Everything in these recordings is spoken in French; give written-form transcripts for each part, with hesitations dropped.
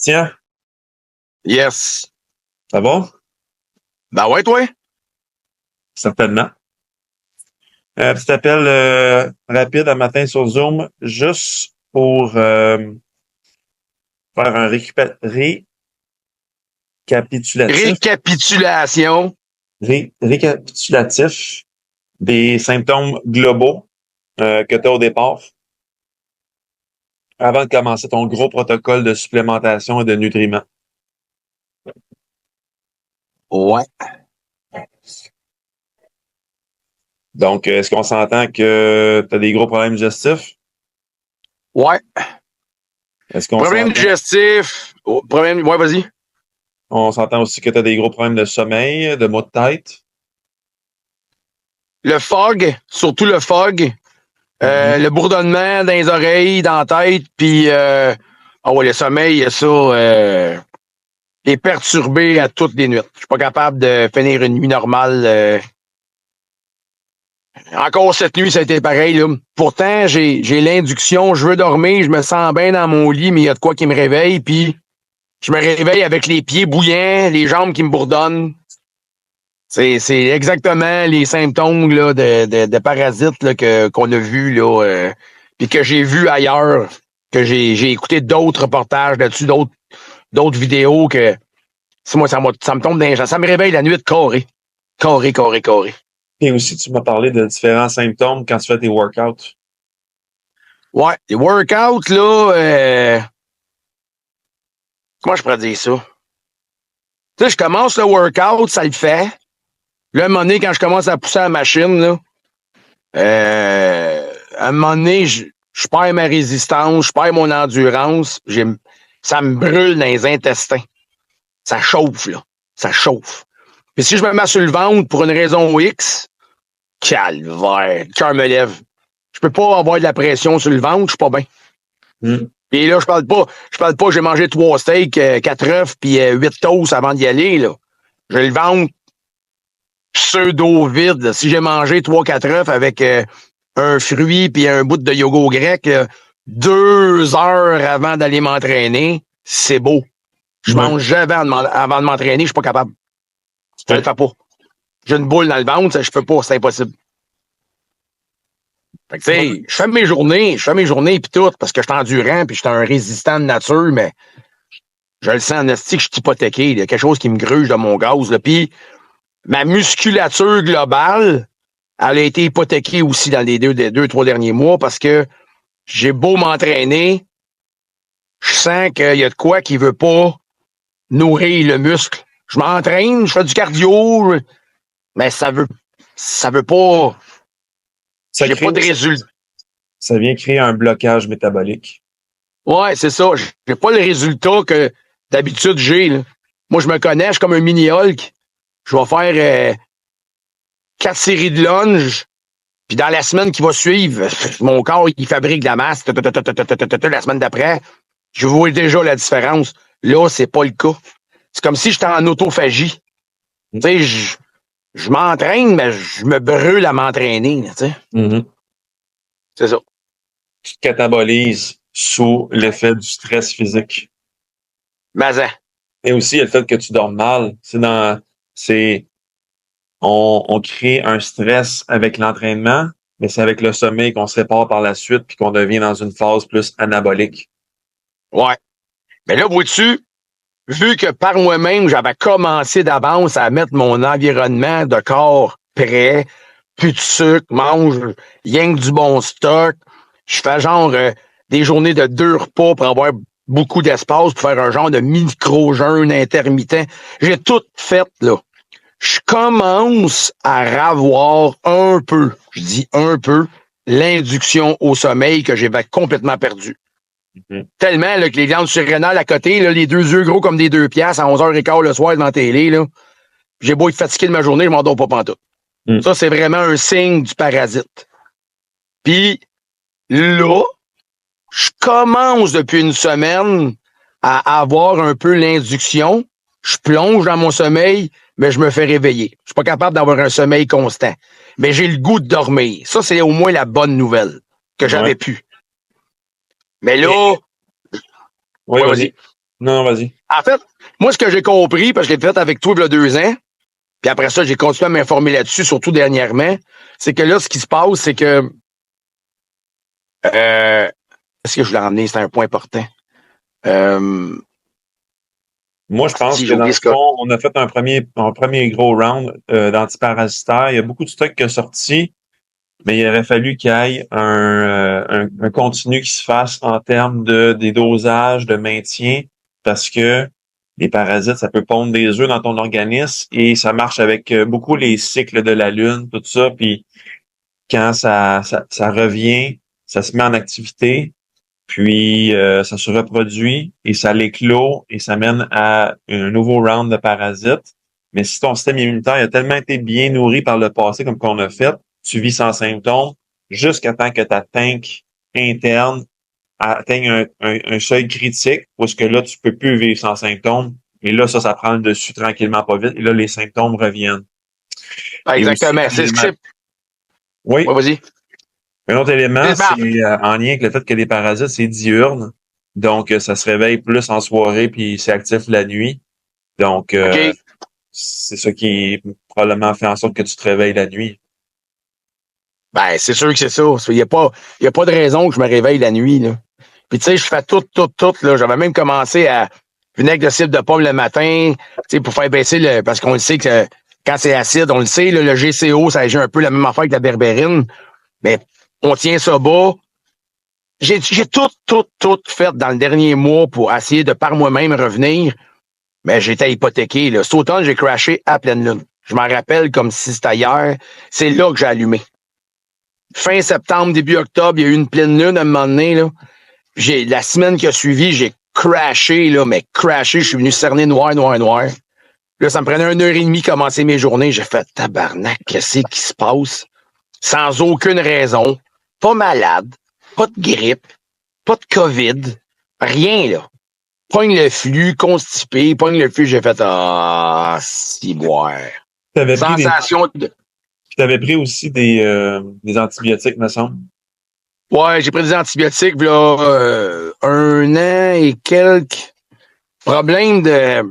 Tiens, Yes. ça va? Ben ouais, toi? Certainement. Petit appel rapide un matin sur Zoom, juste pour faire un récapitulatif, Récapitulation. récapitulatif des symptômes globaux que tu as au départ, avant de commencer ton gros protocole de supplémentation et de nutriments. Ouais. Donc, est-ce qu'on s'entend que tu as des gros problèmes digestifs? Ouais. Est-ce qu'on Problème s'entend, digestif. Oh, problème. Ouais, vas-y. on s'entend aussi que tu as des gros problèmes de sommeil, de maux de tête? Le fog, surtout le fog. Le bourdonnement dans les oreilles, dans la tête, puis ah ouais, le sommeil, ça est perturbé à toutes les nuits. Je suis pas capable de finir une nuit normale. Encore cette nuit, ça a été pareil, là. Pourtant, j'ai l'induction, je veux dormir, je me sens bien dans mon lit, mais il y a de quoi qui me réveille, puis je me réveille avec les pieds bouillants, les jambes qui me bourdonnent. C'est exactement les symptômes là, de parasites là, qu'on a vus, là, puis que j'ai vu ailleurs, que j'ai écouté d'autres reportages là-dessus, d'autres vidéos que moi, ça me tombe dans les gens. Ça me réveille la nuit de carré. Carré, carré, carré. Et aussi, tu m'as parlé de différents symptômes quand tu fais tes workouts. Ouais, les workouts, là, comment je pourrais dire ça? Tu sais, je commence le workout, ça le fait. Là, à un moment donné, quand je commence à pousser la machine, là, à un moment donné, je perds ma résistance, je perds mon endurance, ça me brûle dans les intestins. Ça chauffe, là. Ça chauffe. Puis si je me mets sur le ventre pour une raison X, calvaire, le cœur me lève. Je peux pas avoir de la pression sur le ventre, je suis pas bien. Et là, je parle pas, j'ai mangé 3 steaks, 4 œufs, puis 8 toasts avant d'y aller, là. J'ai le ventre pseudo-vide. Là. Si j'ai mangé 3-4 œufs avec un fruit puis un bout de yogourt grec, 2 heures avant d'aller m'entraîner, c'est beau. Je mange jamais avant de m'entraîner, je suis pas capable. Je le fais pas. J'ai une boule dans le ventre, je peux pas, c'est impossible. Fait que, tu sais, je fais mes journées puis tout, parce que je suis endurant puis je suis un résistant de nature, mais je le sens en esti que je suis hypothéqué. Il y a quelque chose qui me gruge de mon gaz. Puis ma musculature globale, elle a été hypothéquée aussi dans les 2-3 derniers mois parce que j'ai beau m'entraîner, je sens qu'il y a de quoi qui veut pas nourrir le muscle. Je m'entraîne, je fais du cardio, mais ça veut pas. J'ai pas de résultat. Ça vient créer un blocage métabolique. Ouais, c'est ça. J'ai pas le résultat que d'habitude j'ai. Là. Moi, je me connais, je suis comme un mini-Hulk. Je vais faire 4 séries de lunge. Puis dans la semaine qui va suivre, mon corps, il fabrique de la masse. La semaine d'après, je vois déjà la différence. Là, c'est pas le cas. C'est comme si j'étais en autophagie. Tu sais, je m'entraîne, mais je me brûle à m'entraîner. Tu sais. C'est ça. Tu te catabolises sous l'effet du stress physique. Mais et aussi le fait que tu dormes mal. On crée un stress avec l'entraînement, mais c'est avec le sommeil qu'on se répare par la suite puis qu'on devient dans une phase plus anabolique. Ouais. Mais là, vois-tu, vu que par moi-même, j'avais commencé d'avance à mettre mon environnement de corps prêt, plus de sucre, mange rien que du bon stock, je fais genre des journées de 2 repas pour avoir beaucoup d'espace pour faire un genre de micro-jeûne intermittent. J'ai tout fait, là. Je commence à ravoir un peu, je dis un peu, l'induction au sommeil que j'avais complètement perdu. Tellement là, que les glandes surrénales à côté, là, les 2 yeux gros comme des 2 piastres à 11h15 le soir devant la télé, là, j'ai beau être fatigué de ma journée, je m'endors pas pantoute. Ça, c'est vraiment un signe du parasite. Puis là, je commence depuis une semaine à avoir un peu l'induction. Je plonge dans mon sommeil, mais je me fais réveiller. Je suis pas capable d'avoir un sommeil constant. Mais j'ai le goût de dormir. Ça, c'est au moins la bonne nouvelle que j'avais pu. Mais là... Oui, vas-y. Non, vas-y. En fait, moi, ce que j'ai compris, parce que je l'ai fait avec toi il y a 2 ans, puis après ça, j'ai continué à m'informer là-dessus, surtout dernièrement, c'est que là, ce qui se passe, c'est que est-ce que je l'ai ramené? C'est un point important. Moi, je pense Si que j'ai dans oublié le ce cas. fond, on a fait un premier gros round d'antiparasitaires. Il y a beaucoup de stocks qui sont sortis, mais il aurait fallu qu'il y ait un continu qui se fasse en termes de des dosages, de maintien, parce que les parasites, ça peut pondre des œufs dans ton organisme et ça marche avec beaucoup les cycles de la Lune, tout ça. Puis quand ça revient, ça se met en activité, puis ça se reproduit et ça l'éclot et ça mène à un nouveau round de parasites. Mais si ton système immunitaire a tellement été bien nourri par le passé, comme qu'on a fait, tu vis sans symptômes jusqu'à temps que ta tank interne atteigne un seuil critique, parce que là, tu peux plus vivre sans symptômes. Et là, ça prend le dessus tranquillement, pas vite. Et là, les symptômes reviennent. Ah, Et aussi, exactement. C'est ce que c'est. oui, Ouais, vas-y. un autre élément, Ben, c'est en lien avec le fait que les parasites, c'est diurne. Donc, ça se réveille plus en soirée, puis c'est actif la nuit. Donc, OK. c'est ça qui probablement fait en sorte que tu te réveilles la nuit. Ben, c'est sûr que c'est ça. Il y a pas de raison que je me réveille la nuit, là. Puis, tu sais, je fais tout, là. J'avais même commencé à vinaigre de cidre de pomme le matin, tu sais, pour faire baisser parce qu'on le sait que quand c'est acide, on le sait, là, le GCO, ça agit un peu la même affaire que la berbérine. Mais on tient ça bas. J'ai tout fait dans le dernier mois pour essayer de par moi-même revenir. Mais j'étais hypothéqué, là. Cet automne, j'ai crashé à pleine lune. Je m'en rappelle comme si c'était hier. C'est là que j'ai allumé. Fin septembre, début octobre, il y a eu une pleine lune à un moment donné, là. La semaine qui a suivi, j'ai crashé, là, mais crashé, je suis venu cerner noir. Là, ça me prenait 1 heure et demie commencer mes journées. J'ai fait tabarnak, qu'est-ce qui se passe? Sans aucune raison. Pas malade, pas de grippe, pas de COVID, rien, là. Pogne le flux, constipé, pogne le flux, j'ai fait si boire. Tu pris Sensation de. t'avais pris aussi des antibiotiques, me semble. Ouais, j'ai pris des antibiotiques, là, 1 an et quelques. Problème de.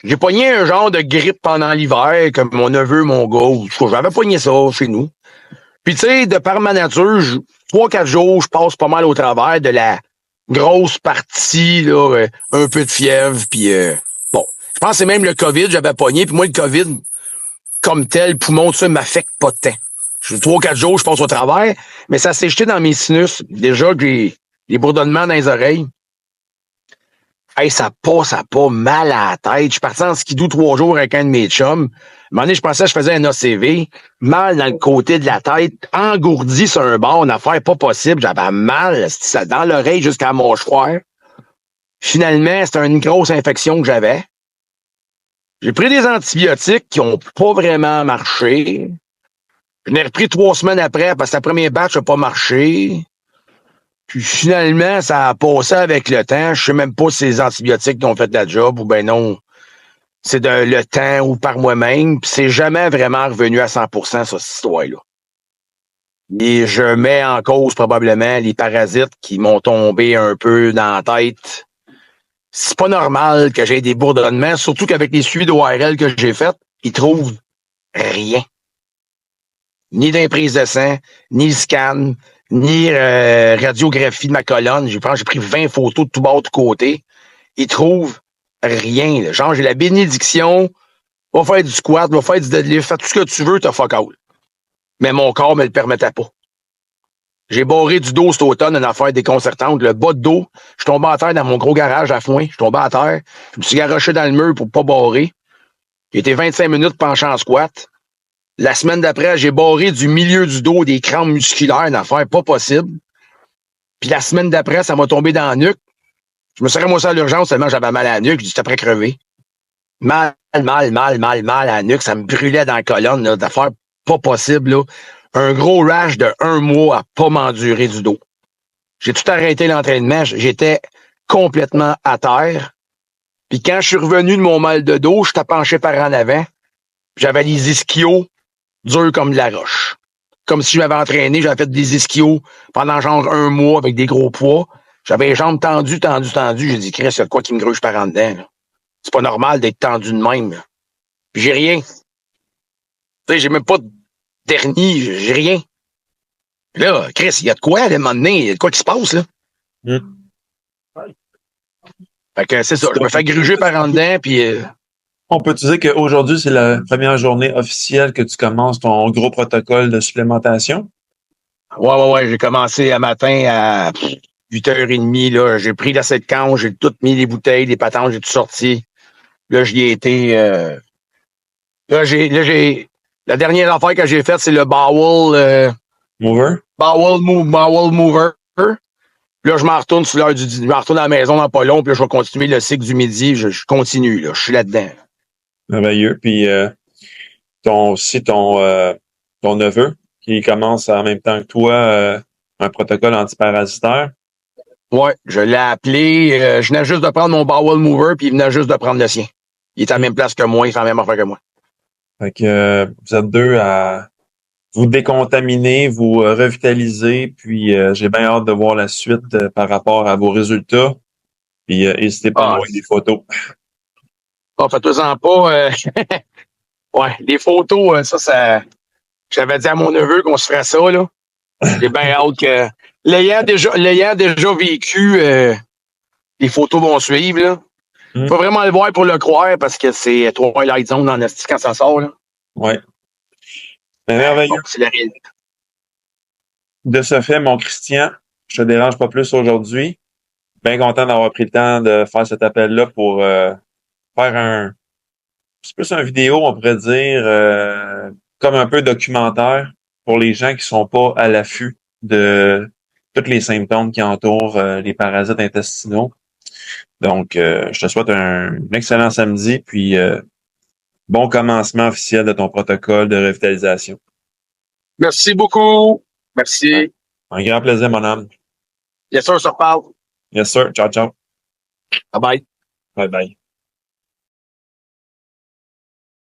J'ai pogné un genre de grippe pendant l'hiver, comme mon neveu, mon gars. J'avais pogné ça chez nous. Puis, tu sais, de par ma nature, 3-4 jours, je passe pas mal au travers de la grosse partie, là, un peu de fièvre, puis bon. Je pense que c'est même le COVID, j'avais pogné, puis moi, le COVID, comme tel, poumon, tout ça, m'affecte pas tant. Je 3-4 jours, je passe au travers, mais ça s'est jeté dans mes sinus. Déjà que j'ai des bourdonnements dans les oreilles. Hey, ça pas mal à la tête. Je suis parti en skidoo 3 jours avec un de mes chums. À un moment donné, je pensais que je faisais un ACV. Mal dans le côté de la tête, engourdi sur un bord, une affaire pas possible. J'avais mal dans l'oreille jusqu'à mon mâchoire. Finalement, c'était une grosse infection que j'avais. J'ai pris des antibiotiques qui ont pas vraiment marché. Je l'ai repris 3 semaines après parce que la première batch n'a pas marché. Puis finalement, ça a passé avec le temps. Je sais même pas si c'est les antibiotiques qui ont fait la job ou ben non. C'est le temps ou par moi-même. Puis c'est jamais vraiment revenu à 100% sur cette histoire-là. Et je mets en cause probablement les parasites qui m'ont tombé un peu dans la tête. C'est pas normal que j'ai des bourdonnements, surtout qu'avec les suivis d'ORL que j'ai fait, ils trouvent rien. Ni d'imprise de sang, ni le scan, ni radiographie de ma colonne. J'ai pris 20 photos de tout bord, de tout côté. Ils trouvent rien. Là. Genre, j'ai la bénédiction, va faire du squat, va faire du deadlift, fais tout ce que tu veux, t'as fuck all. Mais mon corps me le permettait pas. J'ai barré du dos cet automne, une affaire déconcertante. Le bas de dos, je suis tombé à terre dans mon gros garage à foin. Je suis tombé à terre. Je me suis garoché dans le mur pour pas barrer. J'ai été 25 minutes penché en squat. La semaine d'après, j'ai barré du milieu du dos des crampes musculaires, une affaire pas possible. Puis la semaine d'après, ça m'a tombé dans la nuque. Je me suis ramassé à l'urgence tellement j'avais mal à la nuque. J'étais après crever. Mal à la nuque. Ça me brûlait dans la colonne, là, d'affaires pas possible. Là. Un gros rash de 1 mois à pas m'endurer du dos. J'ai tout arrêté l'entraînement. J'étais complètement à terre. Puis quand je suis revenu de mon mal de dos, je t'ai penché par en avant. J'avais les ischios durs comme de la roche. Comme si je m'avais entraîné, j'avais fait des ischios pendant genre 1 mois avec des gros poids. J'avais les jambes tendues. J'ai dit, Chris, il y a de quoi qui me gruge par en dedans, là. C'est pas normal d'être tendu de même, là. Puis j'ai rien. Tu sais, j'ai même pas de dernier, j'ai rien. Puis là, Chris, il y a de quoi, là, à un moment donné, il y a de quoi qui se passe, là. Hum. Fait que c'est ça, je me fais gruger par en dedans, puis On peut te dire qu'aujourd'hui, c'est la première journée officielle que tu commences ton gros protocole de supplémentation? ouais, j'ai commencé un matin à 8h30, là. J'ai pris la séquence, j'ai tout mis les bouteilles, les patentes, j'ai tout sorti. Là, j'y ai été. La dernière affaire que j'ai faite, c'est le Mover? bowel mover. Là, je m'en retourne sur l'heure je m'en retourne à la maison dans pas long, puis là, je vais continuer le cycle du midi. Je continue, là. Je suis là-dedans. Merveilleux. Puis ton neveu qui commence en même temps que toi un protocole antiparasitaire. Ouais, je l'ai appelé. Je venais juste de prendre mon bowel mover, puis il venait juste de prendre le sien. Il est à la même place que moi, il fait la même affaire que moi. Fait que vous êtes deux à vous décontaminer, vous revitaliser, puis j'ai bien hâte de voir la suite par rapport à vos résultats. Puis n'hésitez pas à m'envoyer des photos. Faites-en pas. Ouais, les photos, ça. J'avais dit à mon neveu qu'on se ferait ça, là. J'ai bien hâte que. L'ayant déjà vécu, les photos vont suivre, là. Faut vraiment le voir pour le croire parce que c'est Twilight Zone en esti quand ça sort, là. Ouais. Mais merveilleux. Bon, c'est la réalité. De ce fait, mon Christian, je te dérange pas plus aujourd'hui. Bien content d'avoir pris le temps de faire cet appel-là pour faire c'est plus un vidéo, on pourrait dire, comme un peu documentaire pour les gens qui sont pas à l'affût de tous les symptômes qui entourent les parasites intestinaux. Donc, je te souhaite un excellent samedi, puis bon commencement officiel de ton protocole de revitalisation. Merci beaucoup. Merci. Un grand plaisir, mon âme. Bien sûr, on se reparle. Yes, sir. Ciao, ciao. Bye bye. Bye bye.